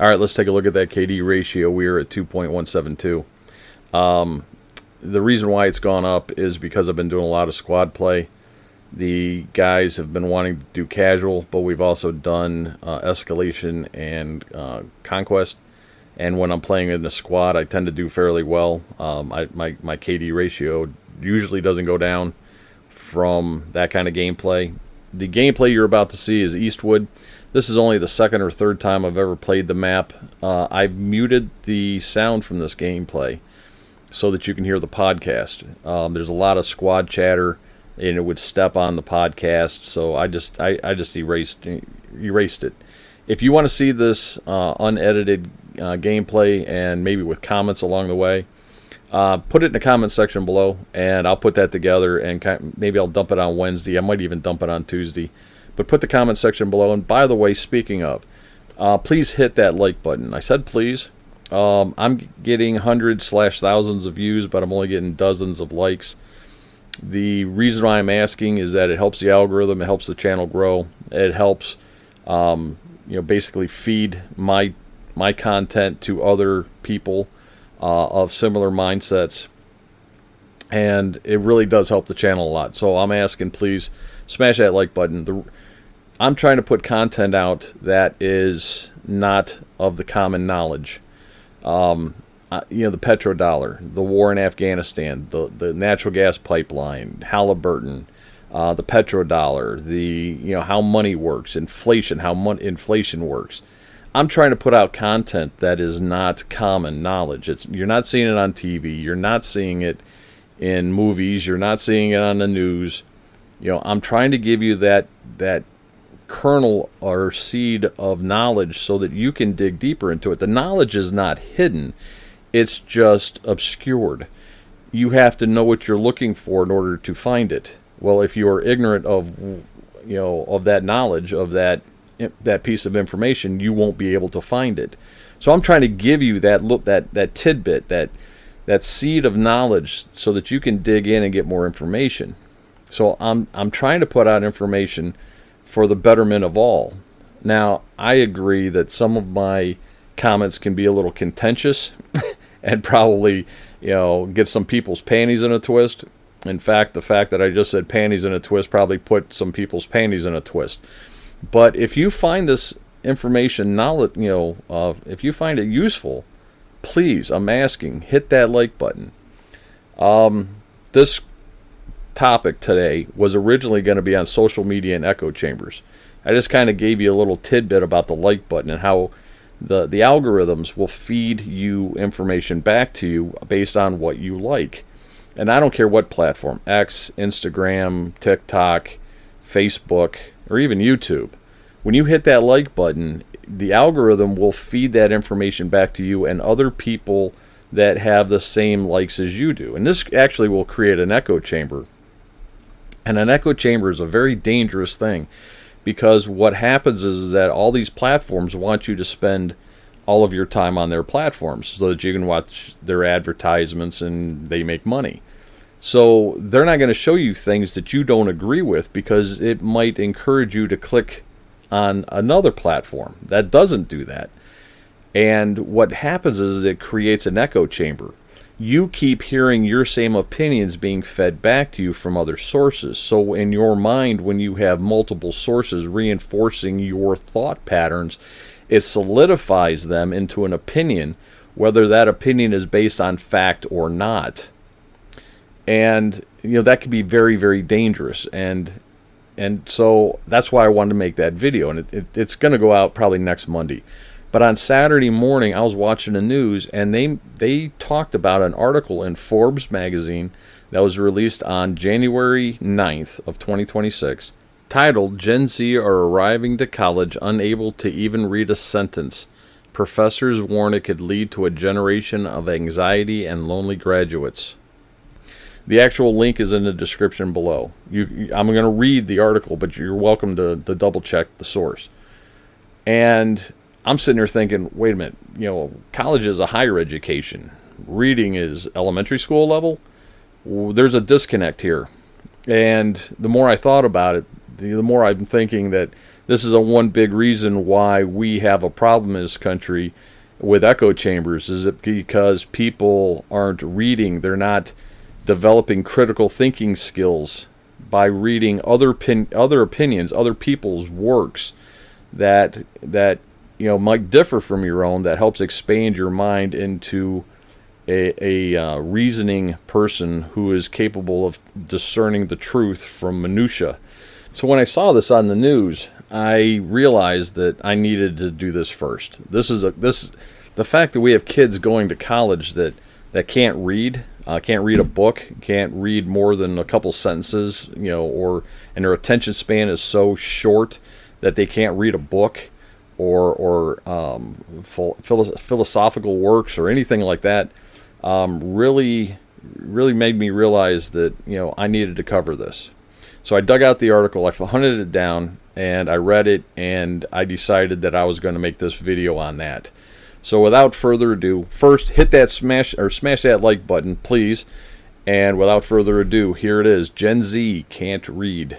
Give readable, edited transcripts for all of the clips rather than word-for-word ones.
All right, let's take a look at that KD ratio. We are at 2.172. The reason why it's gone up is because I've been doing a lot of squad play. The guys have been wanting to do casual, but we've also done escalation and conquest. And when I'm playing in the squad, I tend to do fairly well. My KD ratio usually doesn't go down from that kind of gameplay. The gameplay you're about to see is Eastwood. This is only the second or third time I've ever played the map. I've muted the sound from this gameplay so that you can hear the podcast. There's a lot of squad chatter, and it would step on the podcast, so I just erased it. If you want to see this unedited gameplay and maybe with comments along the way, put it in the comment section below, and I'll put that together, and maybe I'll dump it on Wednesday. I might even dump it on Tuesday. But put the comment section below. And by the way, speaking of, please hit that like button. I said please. I'm getting hundreds/thousands of views, but I'm only getting dozens of likes. The reason why I'm asking is that it helps the algorithm, it helps the channel grow, it helps basically feed my content to other people of similar mindsets, and it really does help the channel a lot. So I'm asking, please smash that like button. I'm trying to put content out that is not of the common knowledge. The petrodollar, the war in Afghanistan, the natural gas pipeline, Halliburton, the petrodollar, how money works, inflation, how inflation works. I'm trying to put out content that is not common knowledge. You're not seeing it on TV. You're not seeing it in movies. You're not seeing it on the news. I'm trying to give you that kernel or seed of knowledge so that you can dig deeper into it. The knowledge is not hidden. It's just obscured. You have to know what you're looking for in order to find it. Well, if you are ignorant of that knowledge, of that piece of information, you won't be able to find it. So I'm trying to give you that tidbit, that seed of knowledge, so that you can dig in and get more information. So I'm trying to put out information for the betterment of all. Now, I agree that some of my comments can be a little contentious and probably get some people's panties in a twist. In fact, the fact that I just said panties in a twist probably put some people's panties in a twist. But if you find this information if you find it useful, please, I'm asking, hit that like button. This topic today was originally going to be on social media and echo chambers. I just kind of gave you a little tidbit about the like button and how the algorithms will feed you information back to you based on what you like. And I don't care what platform, X, Instagram, TikTok, Facebook, or even YouTube. When you hit that like button, the algorithm will feed that information back to you and other people that have the same likes as you do. And this actually will create an echo chamber. And an echo chamber is a very dangerous thing, because what happens is that all these platforms want you to spend all of your time on their platforms so that you can watch their advertisements and they make money. So they're not going to show you things that you don't agree with, because it might encourage you to click on another platform that doesn't do that. And what happens is it creates an echo chamber. You keep hearing your same opinions being fed back to you from other sources. So in your mind, when you have multiple sources reinforcing your thought patterns, it solidifies them into an opinion, whether that opinion is based on fact or not. And that can be very, very dangerous. And so that's why I wanted to make that video. And it's going to go out probably next Monday. But on Saturday morning, I was watching the news, and they talked about an article in Forbes magazine that was released on January 9th of 2026, titled, "Gen Z are arriving to college unable to even read a sentence. Professors warn it could lead to a generation of anxiety and lonely graduates." The actual link is in the description below. I'm going to read the article, but you're welcome to double check the source. And I'm sitting there thinking, wait a minute, college is a higher education. Reading is elementary school level. There's a disconnect here. And the more I thought about it, the more I'm thinking that this is a one big reason why we have a problem in this country with echo chambers, is it because people aren't reading. They're not developing critical thinking skills by reading other opinions, other people's works that might differ from your own, that helps expand your mind into a reasoning person who is capable of discerning the truth from minutia. So when I saw this on the news, I realized that I needed to do this first. The fact that we have kids going to college that can't read a book, can't read more than a couple sentences, and their attention span is so short that they can't read a book or philosophical works or anything like that, really made me realize that I needed to cover this. So I dug out the article, I hunted it down, and I read it, and I decided that I was going to make this video on that. So without further ado, first hit that smash that like button, please. And without further ado, here it is. Gen Z can't read.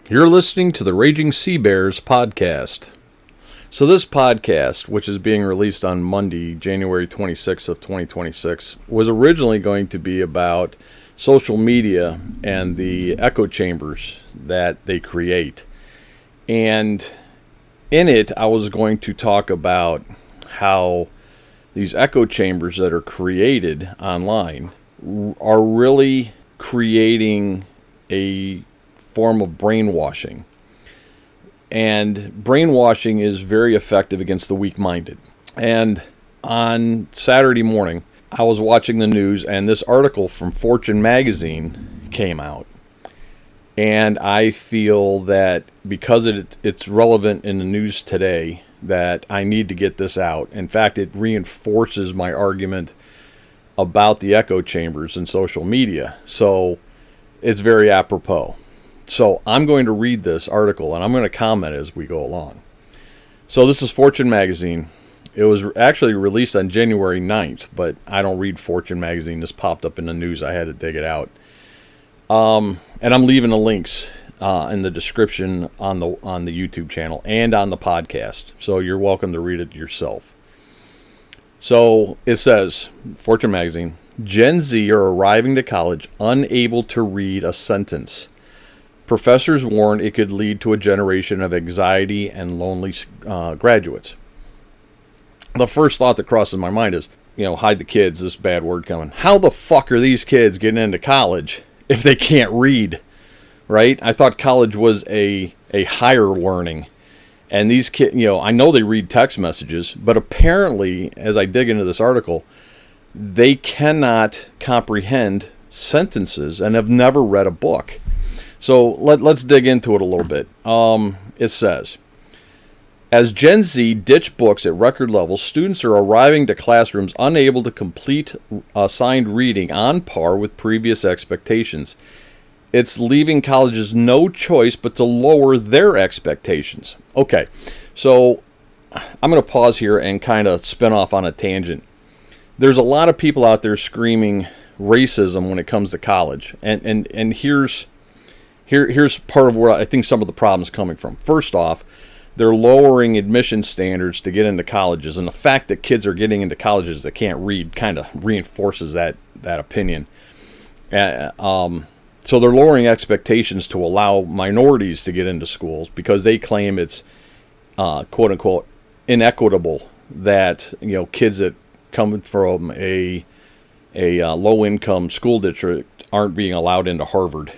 You're listening to the Raging SeaBears podcast. So this podcast, which is being released on Monday, January 26th of 2026, was originally going to be about social media and the echo chambers that they create. And in it, I was going to talk about how these echo chambers that are created online are really creating a form of brainwashing. And brainwashing is very effective against the weak-minded. And on Saturday morning, I was watching the news, and this article from Fortune magazine came out. And I feel that because it's relevant in the news today, that I need to get this out. In fact, it reinforces my argument about the echo chambers in social media. So it's very apropos. So I'm going to read this article, and I'm going to comment as we go along. So this is Fortune magazine. It was actually released on January 9th, but I don't read Fortune magazine. This popped up in the news. I had to dig it out. And I'm leaving the links in the description on the YouTube channel and on the podcast. So you're welcome to read it yourself. So it says, Fortune magazine, Gen Z are arriving to college unable to read a sentence. Professors warn it could lead to a generation of anxiety and lonely graduates. The first thought that crosses my mind is, hide the kids, this bad word coming. How the fuck are these kids getting into college if they can't read? Right? I thought college was a higher learning. And these kids, I know they read text messages, but apparently, as I dig into this article, they cannot comprehend sentences and have never read a book. So let's dig into it a little bit. It says, as Gen Z ditch books at record levels, students are arriving to classrooms unable to complete assigned reading on par with previous expectations. It's leaving colleges no choice but to lower their expectations. Okay, so I'm going to pause here and kind of spin off on a tangent. There's a lot of people out there screaming racism when it comes to college, and here's part of where I think some of the problems coming from. First off, they're lowering admission standards to get into colleges, and the fact that kids are getting into colleges that can't read kind of reinforces that opinion. So they're lowering expectations to allow minorities to get into schools because they claim it's quote unquote inequitable that kids that come from a low income school district aren't being allowed into Harvard.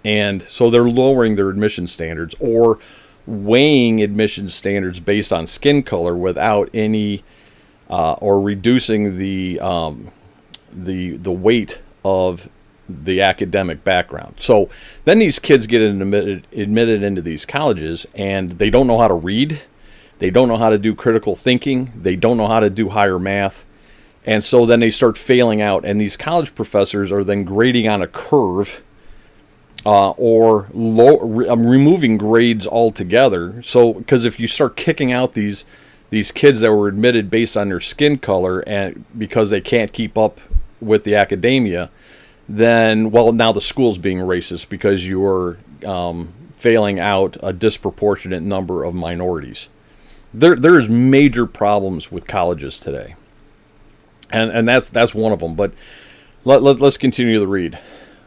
And so they're lowering their admission standards or weighing admission standards based on skin color without any or reducing the weight of the academic background. So then these kids get admitted into these colleges, and they don't know how to read, they don't know how to do critical thinking, they don't know how to do higher math, and so then they start failing out, and these college professors are then grading on a curve or removing grades altogether. So because if you start kicking out these kids that were admitted based on their skin color and because they can't keep up with the academia, then now the school's being racist because you're failing out a disproportionate number of minorities. There's major problems with colleges today, and that's one of them. But let's continue the read.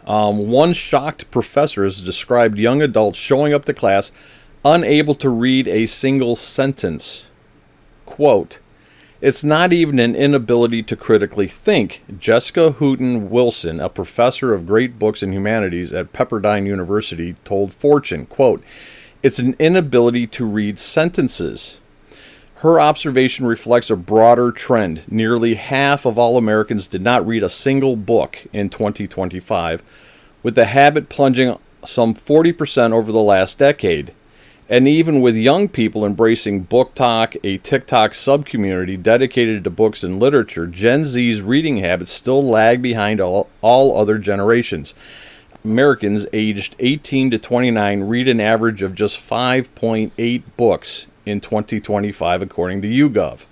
One shocked professor has described young adults showing up to class unable to read a single sentence. Quote, "It's not even an inability to critically think," Jessica Houghton Wilson, a professor of great books and humanities at Pepperdine University, told Fortune. Quote, "It's an inability to read sentences." Her observation reflects a broader trend. Nearly half of all Americans did not read a single book in 2025, with the habit plunging some 40% over the last decade. And even with young people embracing Book Talk, a TikTok subcommunity dedicated to books and literature, Gen Z's reading habits still lag behind all other generations. Americans aged 18 to 29 read an average of just 5.8 books in 2025, according to YouGov.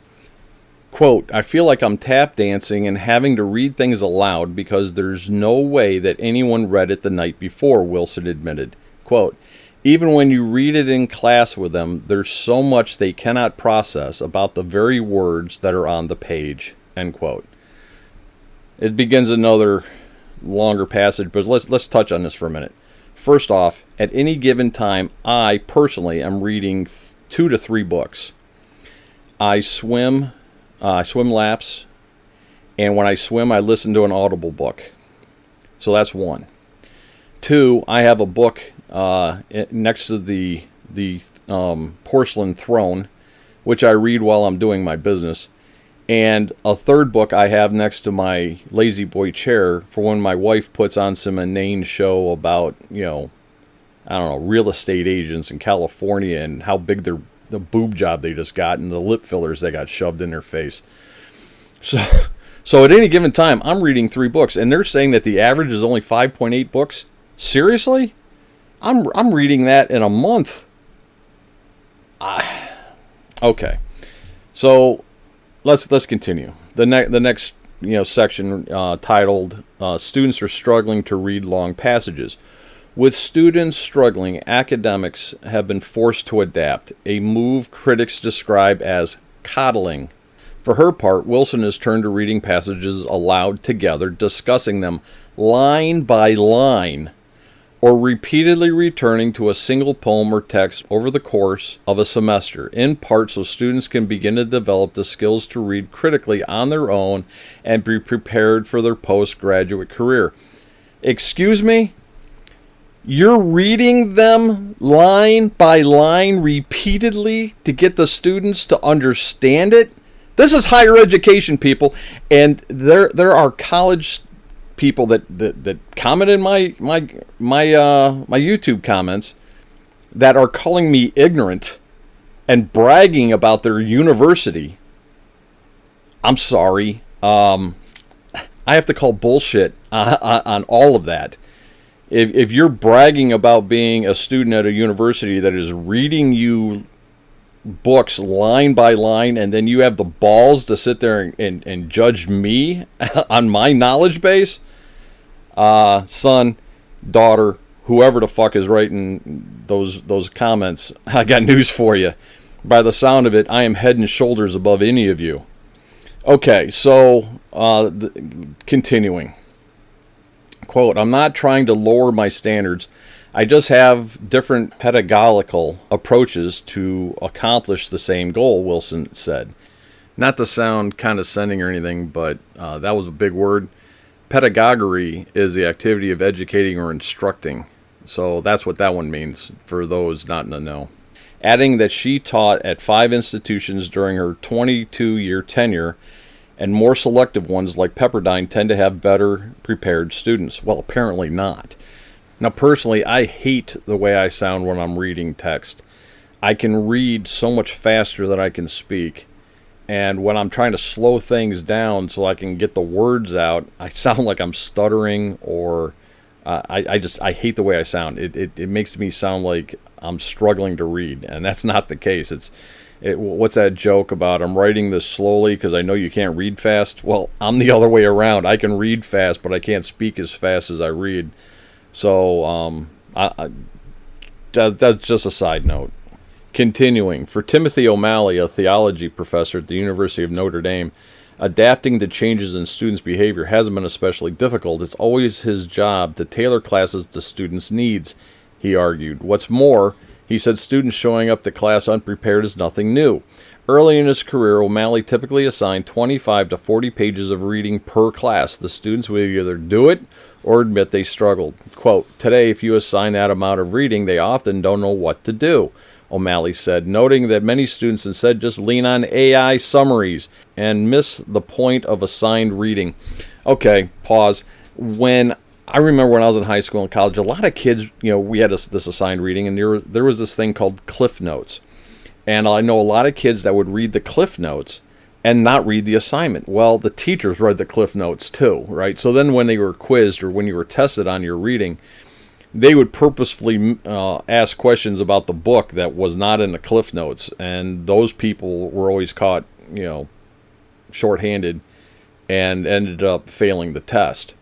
Quote, "I feel like I'm tap dancing and having to read things aloud because there's no way that anyone read it the night before," Wilson admitted. Quote, "Even when you read it in class with them, there's so much they cannot process about the very words that are on the page," end quote. It begins another longer passage, but let's touch on this for a minute. First off, at any given time, I personally am reading 2 to 3 books. I swim laps, and when I swim, I listen to an Audible book. So that's one. 2, I have a book next to the porcelain throne, which I read while I'm doing my business. And a third book I have next to my lazy boy chair for when my wife puts on some inane show about, real estate agents in California and how big the boob job they just got and the lip fillers they got shoved in their face. So at any given time, I'm reading 3 books, and they're saying that the average is only 5.8 books. Seriously? I'm reading that in a month. Okay. So let's continue. The next section titled "Students are struggling to read long passages." With students struggling, academics have been forced to adapt, a move critics describe as coddling. For her part, Wilson has turned to reading passages aloud together, discussing them line by line, or repeatedly returning to a single poem or text over the course of a semester, in part so students can begin to develop the skills to read critically on their own and be prepared for their postgraduate career. Excuse me? You're reading them line by line repeatedly to get the students to understand it? This is higher education, people, and there are college people that comment in my YouTube comments that are calling me ignorant and bragging about their university. I'm sorry. I have to call bullshit on all of that. If you're bragging about being a student at a university that is reading you books line by line, and then you have the balls to sit there and judge me on my knowledge base, son, daughter, whoever the fuck is writing those comments, I got news for you. By the sound of it, I am head and shoulders above any of you. Okay, so continuing. Quote, "I'm not trying to lower my standards. I just have different pedagogical approaches to accomplish the same goal," Wilson said. Not to sound condescending or anything, but that was a big word. Pedagogy is the activity of educating or instructing. So that's what that one means for those not in the know. Adding that she taught at 5 institutions during her 22-year tenure, and more selective ones like Pepperdine tend to have better prepared students. Well, apparently not. Now, personally, I hate the way I sound when I'm reading text. I can read so much faster than I can speak. And when I'm trying to slow things down so I can get the words out, I sound like I'm stuttering, or I hate the way I sound. It makes me sound like I'm struggling to read, and that's not the case. What's that joke about? I'm writing this slowly because I know you can't read fast. Well, I'm the other way around. I can read fast, but I can't speak as fast as I read. So That's just a side note. Continuing, for Timothy O'Malley, a theology professor at the University of Notre Dame, adapting to changes in students' behavior hasn't been especially difficult. It's always his job to tailor classes to students' needs, he argued. What's more, he said students showing up to class unprepared is nothing new. Early in his career, O'Malley typically assigned 25 to 40 pages of reading per class. The students would either do it or admit they struggled. Quote, today, if you assign that amount of reading, they often don't know what to do, O'Malley said, noting that many students instead just lean on AI summaries and miss the point of assigned reading. Okay, pause. I remember when I was in high school and college, a lot of kids, we had this assigned reading, and there was this thing called Cliff Notes. And I know a lot of kids that would read the Cliff Notes and not read the assignment. Well, the teachers read the Cliff Notes too, right? So then when they were quizzed or when you were tested on your reading, they would purposefully ask questions about the book that was not in the Cliff Notes, and those people were always caught, shorthanded and ended up failing the test.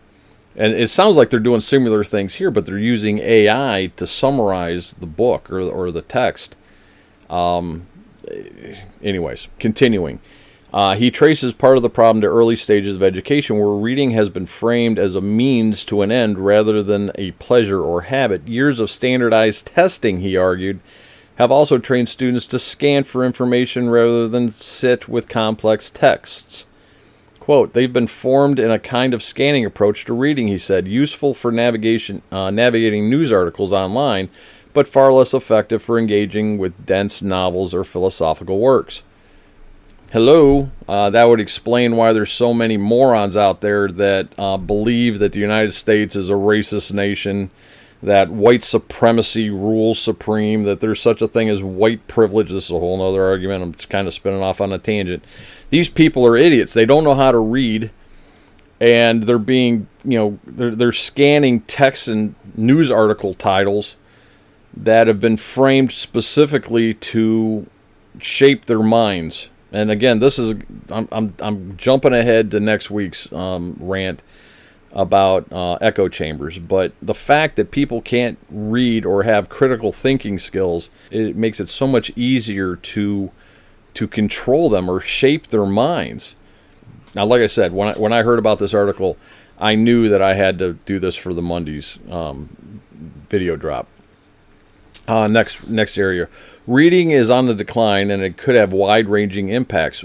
And it sounds like they're doing similar things here, but they're using AI to summarize the book or the text. Anyways, continuing. He traces part of the problem to early stages of education where reading has been framed as a means to an end rather than a pleasure or habit. Years of standardized testing, he argued, have also trained students to scan for information rather than sit with complex texts. Quote, they've been formed in a kind of scanning approach to reading, he said, useful for navigating news articles online, but far less effective for engaging with dense novels or philosophical works. Hello, that would explain why there's so many morons out there that believe that the United States is a racist nation, that white supremacy rules supreme, that there's such a thing as white privilege. This is a whole other argument. I'm just kind of spinning off on a tangent. These people are idiots. They don't know how to read, and they're being, they're scanning text and news article titles that have been framed specifically to shape their minds. And again, this is I'm jumping ahead to next week's rant about echo chambers. But the fact that people can't read or have critical thinking skills, it makes it so much easier to control them or shape their minds. Now, like I said, when I heard about this article, I knew that I had to do this for the Monday's video drop. Next area. Reading is on the decline, and it could have wide-ranging impacts.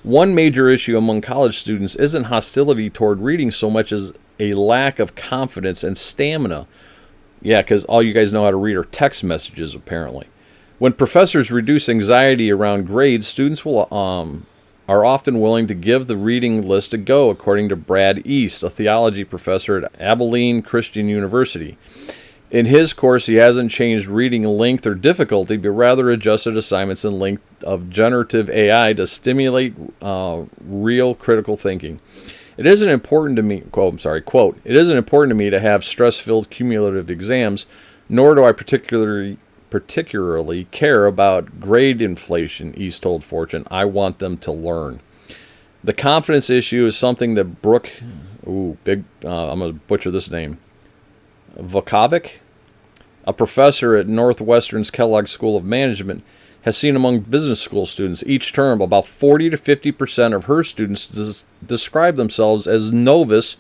One major issue among college students isn't hostility toward reading so much as a lack of confidence and stamina. Yeah, because all you guys know how to read are text messages, apparently. When professors reduce anxiety around grades, students are often willing to give the reading list a go, according to Brad East, a theology professor at Abilene Christian University. In his course, he hasn't changed reading length or difficulty, but rather adjusted assignments and length of generative AI to stimulate real critical thinking. It isn't important to me, quote, it isn't important to me to have stress-filled cumulative exams, nor do I particularly care about grade inflation, East told Fortune. I want them to learn. The confidence issue is something that Brooke, I'm going to butcher this name, Vukovic, a professor at Northwestern's Kellogg School of Management, has seen among business school students each term about 40 to 50% of her students describe themselves as novice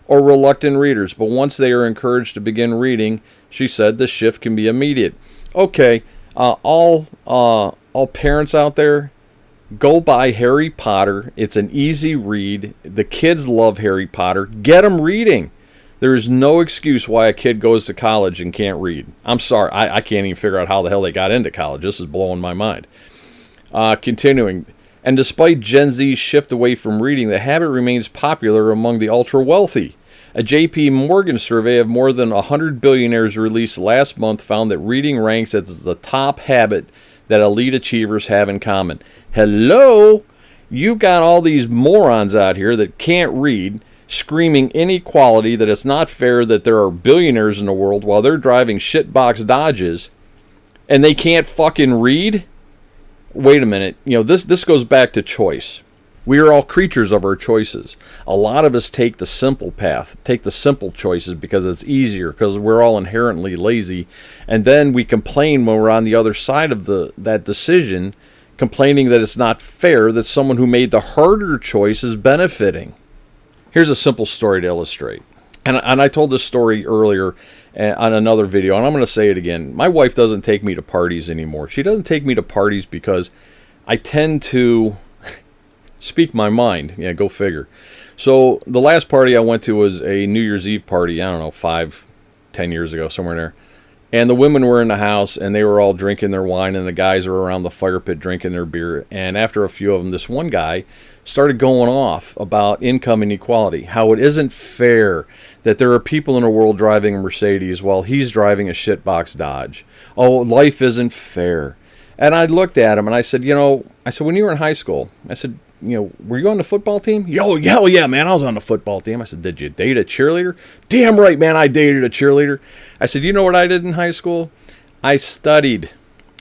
or reluctant readers. But once they are encouraged to begin reading, she said the shift can be immediate. Okay, all parents out there, go buy Harry Potter. It's an easy read. The kids love Harry Potter. Get them reading. There is no excuse why a kid goes to college and can't read. I'm sorry, I can't even figure out how the hell they got into college. This is blowing my mind. Continuing, and despite Gen Z's shift away from reading, the habit remains popular among the ultra-wealthy. A J.P. Morgan survey of more than 100 billionaires released last month found that reading ranks as the top habit that elite achievers have in common. Hello? You've got all these morons out here that can't read, screaming inequality, that it's not fair that there are billionaires in the world while they're driving shitbox Dodges and they can't fucking read? Wait a minute. This goes back to choice. We are all creatures of our choices. A lot of us take the simple path, take the simple choices because it's easier, because we're all inherently lazy. And then we complain when we're on the other side of that decision, complaining that it's not fair that someone who made the harder choice is benefiting. Here's a simple story to illustrate. And I told this story earlier on another video, and I'm going to say it again. My wife doesn't take me to parties anymore. She doesn't take me to parties because I tend to speak my mind. Yeah, go figure. So the last party I went to was a New Year's Eve party, I don't know, 5-10 years ago, somewhere in there. And the women were in the house, and they were all drinking their wine, and the guys were around the fire pit drinking their beer. And after a few of them, this one guy started going off about income inequality, how it isn't fair that there are people in the world driving a Mercedes while he's driving a shitbox Dodge. Oh, life isn't fair. And I looked at him, and I said, when you were in high school, I said, were you on the football team? Yo, hell yeah, man, I was on the football team. I said, did you date a cheerleader? Damn right, man, I dated a cheerleader. I said, you know what I did in high school? I studied.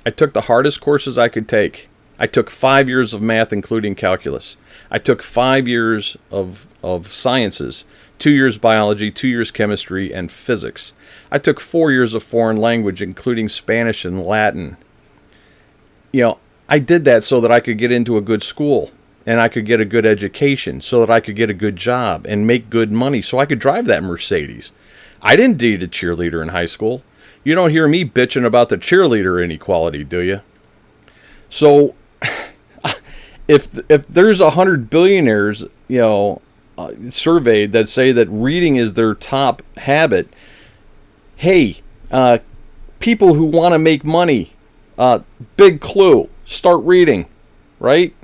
I took the hardest courses I could take. I took 5 years of math, including calculus. I took 5 years of sciences, 2 years biology, 2 years chemistry, and physics. I took 4 years of foreign language, including Spanish and Latin. I did that so that I could get into a good school. And I could get a good education so that I could get a good job and make good money so I could drive that Mercedes. I didn't date a cheerleader in high school. You don't hear me bitching about the cheerleader inequality, do you? So if there's 100 billionaires, surveyed that say that reading is their top habit, hey, people who want to make money, big clue, start reading, right?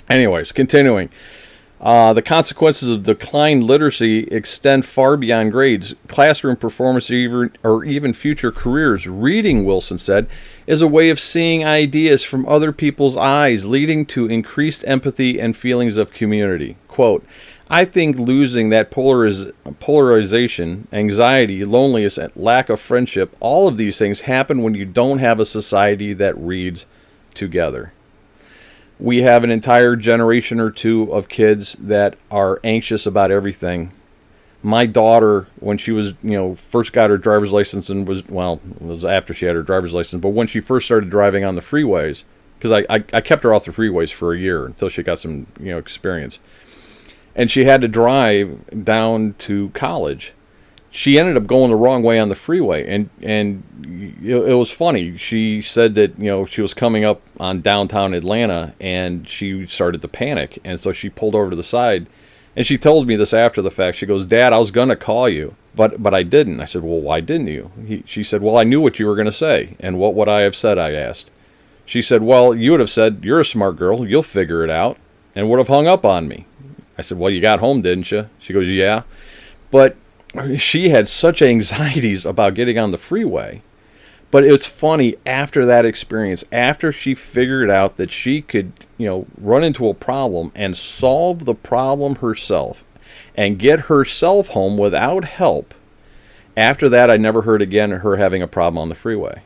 Anyways, continuing. The consequences of declined literacy extend far beyond grades, classroom performance, or even future careers. Reading, Wilson said, is a way of seeing ideas from other people's eyes, leading to increased empathy and feelings of community. Quote, I think losing that polarization, anxiety, loneliness, and lack of friendship, all of these things happen when you don't have a society that reads together. We have an entire generation or two of kids that are anxious about everything. My daughter, when she was, first got her driver's license and it was after she had her driver's license, but when she first started driving on the freeways, because I kept her off the freeways for a year until she got some, experience. And she had to drive down to college. She ended up going the wrong way on the freeway, and it was funny. She said that she was coming up on downtown Atlanta, and she started to panic, and so she pulled over to the side, and she told me this after the fact. She goes, "Dad, I was gonna call you, but I didn't." I said, "Well, why didn't you?" She said, "Well, I knew what you were gonna say." And what would I have said? I asked. She said, "Well, you would have said, you're a smart girl, you'll figure it out," and would have hung up on me. I said, "Well, you got home, didn't you?" She goes, "Yeah," but she had such anxieties about getting on the freeway. But it's funny, after that experience, after she figured out that she could, run into a problem and solve the problem herself and get herself home without help, after that I never heard again of her having a problem on the freeway.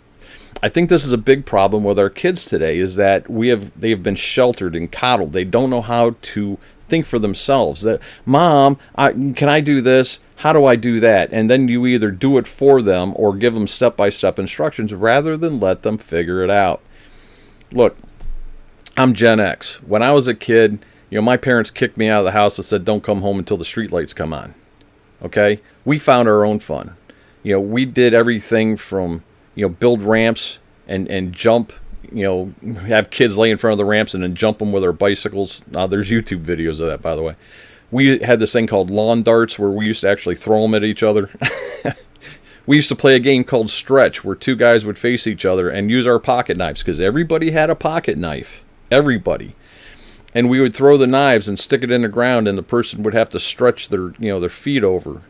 I think this is a big problem with our kids today, is that they have been sheltered and coddled. They don't know how to think for themselves. That, Mom, can I do this? How do I do that? And then you either do it for them or give them step-by-step instructions rather than let them figure it out. Look, I'm Gen X. When I was a kid, my parents kicked me out of the house and said, don't come home until the streetlights come on. Okay? We found our own fun. We did everything from, build ramps and jump, have kids lay in front of the ramps and then jump them with our bicycles. There's YouTube videos of that, by the way. We had this thing called lawn darts where we used to actually throw them at each other. We used to play a game called Stretch where two guys would face each other and use our pocket knives, because everybody had a pocket knife. Everybody. And we would throw the knives and stick it in the ground, and the person would have to stretch their feet over.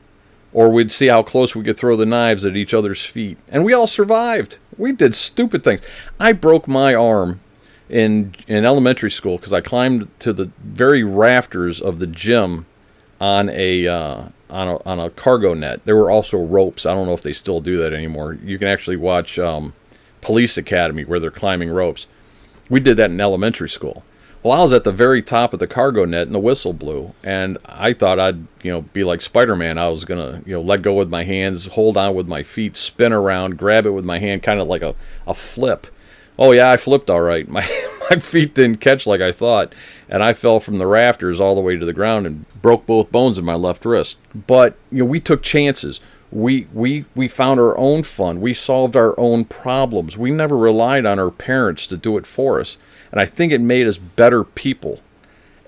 Or we'd see how close we could throw the knives at each other's feet. And we all survived. We did stupid things. I broke my arm in elementary school because I climbed to the very rafters of the gym on a cargo net. There were also ropes. I don't know if they still do that anymore. You can actually watch Police Academy where they're climbing ropes. We did that in elementary school. Well, I was at the very top of the cargo net and the whistle blew, and I thought I'd, be like Spider-Man. I was gonna, let go with my hands, hold on with my feet, spin around, grab it with my hand, kind of like a flip. Oh yeah, I flipped all right. My my feet didn't catch like I thought, and I fell from the rafters all the way to the ground and broke both bones in my left wrist. But we took chances. We found our own fun. We solved our own problems. We never relied on our parents to do it for us. And I think it made us better people.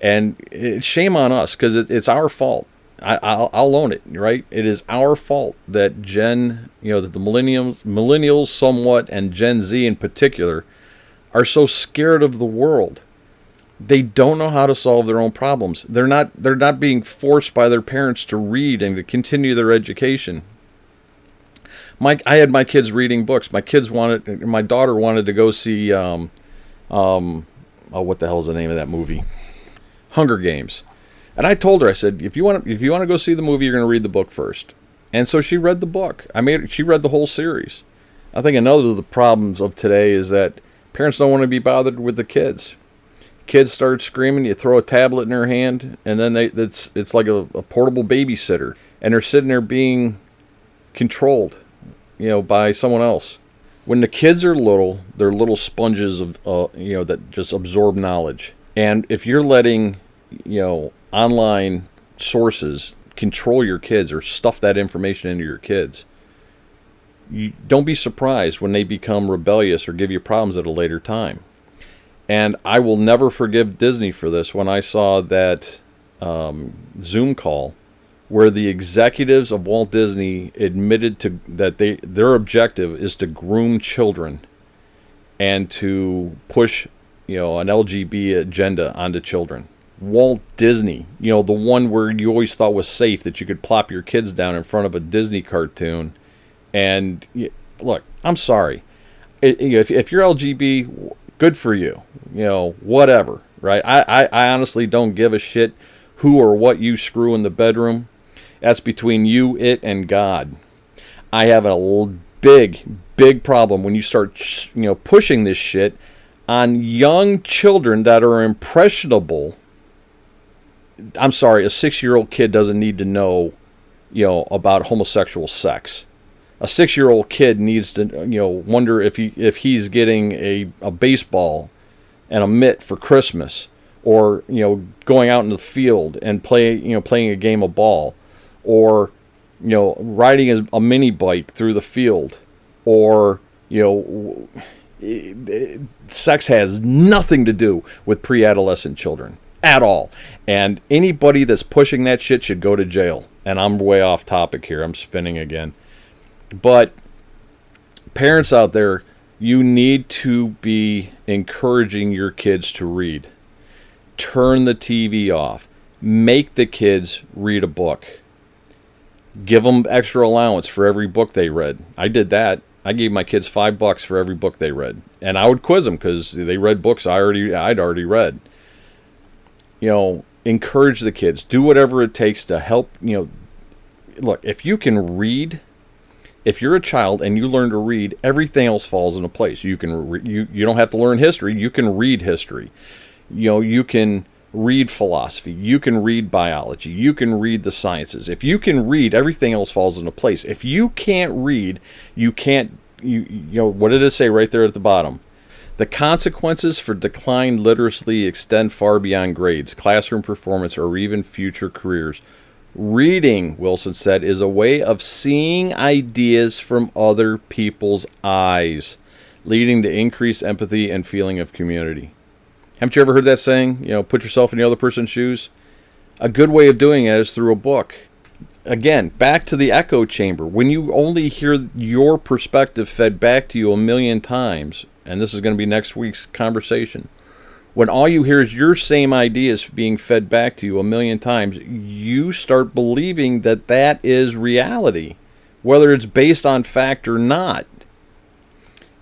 And shame on us, because it's our fault. I'll own it, right? It is our fault that that the millennials somewhat, and Gen Z in particular, are so scared of the world. They don't know how to solve their own problems. They're not being forced by their parents to read and to continue their education. I had my kids reading books. My daughter wanted to go see what the hell is the name of that movie? Hunger Games. And I told her, I said, if you want to go see the movie, you're going to read the book first. And so she read the book. She read the whole series. I think another of the problems of today is that parents don't want to be bothered with the kids. Kids start screaming, you throw a tablet in their hand, and then it's like a portable babysitter, and they're sitting there being controlled, by someone else. When the kids are little, they're little sponges of, that just absorb knowledge. And if you're letting, online sources control your kids or stuff that information into your kids, you don't be surprised when they become rebellious or give you problems at a later time. And I will never forgive Disney for this when I saw that Zoom call where the executives of Walt Disney admitted that their objective is to groom children and to push, an LGBT agenda onto children. Walt Disney, the one where you always thought was safe, that you could plop your kids down in front of a Disney cartoon. And look, I'm sorry. If you're LGBT, good for you. Whatever, right? I honestly don't give a shit who or what you screw in the bedroom. That's between you, it, and God. I have a big problem when you start, pushing this shit on young children that are impressionable. I'm sorry, a 6-year-old kid doesn't need to know, about homosexual sex. A 6-year-old kid needs to, wonder if he's getting a baseball and a mitt for Christmas, or going out in the field and playing a game of ball, or riding a mini bike through the field, or sex has nothing to do with pre-adolescent children at all. And anybody that's pushing that shit should go to jail. And I'm way off topic here. I'm spinning again. But parents out there, you need to be encouraging your kids to read. Turn the TV off. Make the kids read a book. Give them extra allowance for every book they read. I did that. I gave my kids $5 for every book they read. And I would quiz them because they read books I'd already read. Encourage the kids. Do whatever it takes to help. Look, if you can read, if you're a child and you learn to read, everything else falls into place. You can you don't have to learn history. You can read history. You can read philosophy. You can read biology. You can read the sciences. If you can read, everything else falls into place. If you can't read, you can't. What did it say right there at the bottom? The consequences for declined literacy extend far beyond grades, classroom performance, or even future careers. Reading, Wilson said, is a way of seeing ideas from other people's eyes, leading to increased empathy and feeling of community. Haven't you ever heard that saying? Put yourself in the other person's shoes. A good way of doing it is through a book. Again, back to the echo chamber. When you only hear your perspective fed back to you a million times, and this is going to be next week's conversation, when all you hear is your same ideas being fed back to you a million times, you start believing that is reality, whether it's based on fact or not.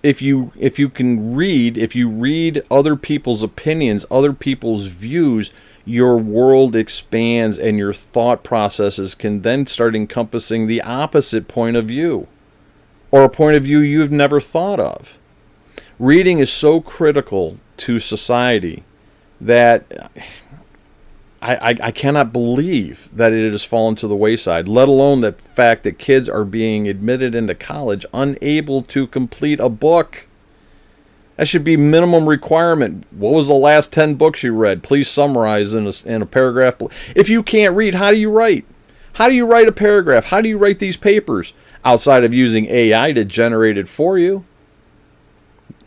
If you read other people's opinions, other people's views, your world expands and your thought processes can then start encompassing the opposite point of view, or a point of view you've never thought of. Reading is so critical to society that I cannot believe that it has fallen to the wayside, let alone the fact that kids are being admitted into college unable to complete a book. That should be minimum requirement. What was the last 10 books you read? Please summarize in a paragraph. If you can't read, how do you write? How do you write a paragraph? How do you write these papers outside of using AI to generate it for you?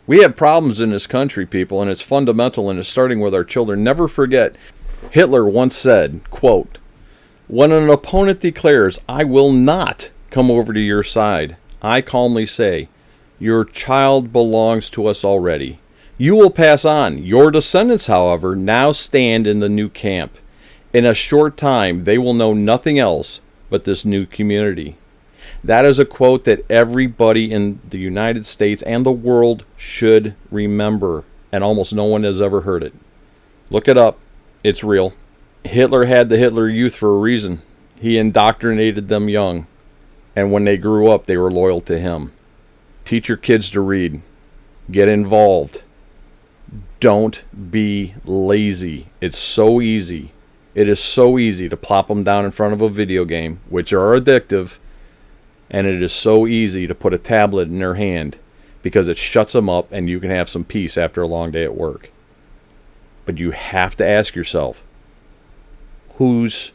We have problems in this country, people, and it's fundamental, and it's starting with our children. Never forget, Hitler once said, quote, "When an opponent declares, 'I will not come over to your side,' I calmly say, 'Your child belongs to us already. You will pass on. Your descendants, however, now stand in the new camp. In a short time, they will know nothing else but this new community.'" That is a quote that everybody in the United States and the world should remember, and almost no one has ever heard it. Look it up. It's real. Hitler had the Hitler Youth for a reason. He indoctrinated them young, and when they grew up, they were loyal to him. Teach your kids to read. Get involved. Don't be lazy. It's so easy. It is so easy to plop them down in front of a video game, which are addictive, and it is so easy to put a tablet in their hand because it shuts them up and you can have some peace after a long day at work. But you have to ask yourself, who's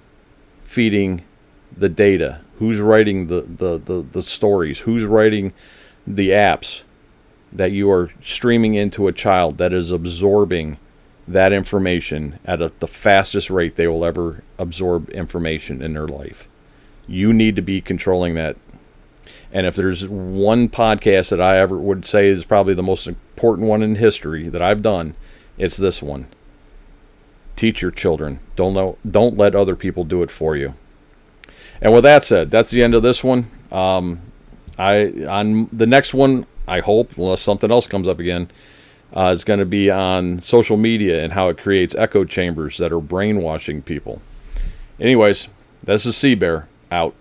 feeding the data? Who's writing the stories? Who's writing the apps that you are streaming into a child that is absorbing that information at the fastest rate they will ever absorb information in their life? You need to be controlling that. And if there's one podcast that I ever would say is probably the most important one in history that I've done, it's this one. Teach your children. Don't let other people do it for you. And with that said, that's the end of this one. On the next one, I hope, unless something else comes up again, is going to be on social media and how it creates echo chambers that are brainwashing people. Anyways, this is SeaBear out.